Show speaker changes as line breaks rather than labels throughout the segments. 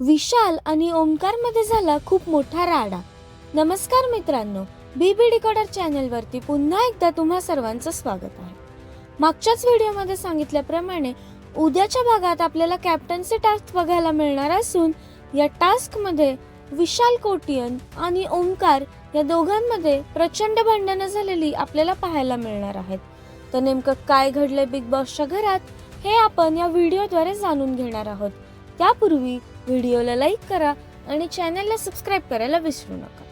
विशाल आणि ओमकार मध्ये झाला खूप मोठा राडा। नमस्कार मित्रांनो, बीबी डिकोडर चॅनल वरती पुन्हा एकदा तुम्हा सर्वांचं स्वागत आहे। मागच्याच व्हिडिओमध्ये सांगितल्याप्रमाणे उद्याच्या भागात आपल्याला कॅप्टन्सी टास्क बघायला मिळणार असून या टास्क मध्ये विशाल कोटियन आणि ओमकार या दोघांमध्ये प्रचंड भांडणं झालेली आपल्याला पाहायला मिळणार आहेत। तर नेमकं काय घडलंय बिग बॉसच्या घरात हे आपण या व्हिडिओद्वारे जाणून घेणार आहोत। त्यापूर्वी व्हिडिओला लाईक करा आणि चॅनलला सबस्क्राइब करायला विसरू नका।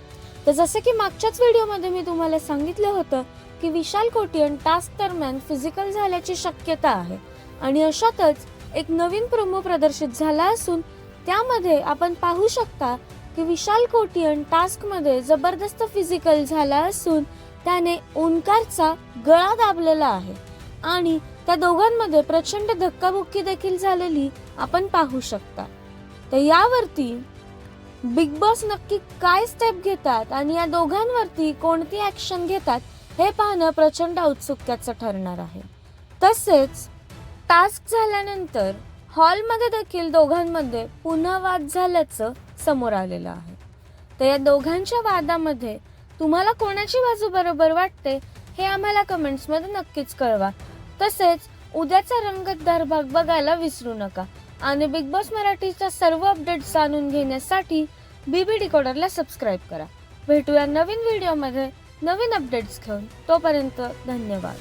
तर जसे की मागच्याच व्हिडिओमध्ये मी तुम्हाला सांगितलं होतं की विशाल कोटियन टास्क दरम्यान फिजिकल झाल्याची शक्यता आहे आणि अशातच एक नवीन प्रोमो प्रदर्शित झाला असून त्यामध्ये आपण पाहू शकता की विशाल कोटियन टास्क मध्ये जबरदस्त फिजिकल झाला असून त्याने ओंकारचा गळा दाबलेला आहे आणि त्या दोघांमध्ये प्रचंड धक्काबुक्की देखील झालेली आपण पाहू शकता। तर यावरती बिग बॉस नक्की काय स्टेप घेतात आणि या दोघांवरती कोणती ऍक्शन घेतात हे पाहणं प्रचंड औत्सुक्याचं ठरणार आहे। तसेच टास्क झाल्यानंतर हॉलमध्ये देखील दोघांमध्ये पुन्हा वाद झाल्याचं समोर आलेलं आहे। तर या दोघांच्या वादामध्ये तुम्हाला कोणाची बाजू बरोबर वाटते हे आम्हाला कमेंट्स मध्ये नक्कीच कळवा। तसेच उद्याचा रंगतदार भाग बघायला विसरू नका आणि बिग बॉस मराठीच्या सर्व अपडेट्स जाणून घेण्यासाठी बीबी डिकोडरला सबस्क्राइब करा। भेटूया नवीन व्हिडिओमध्ये नवीन अपडेट्स घेऊन। तोपर्यंत धन्यवाद।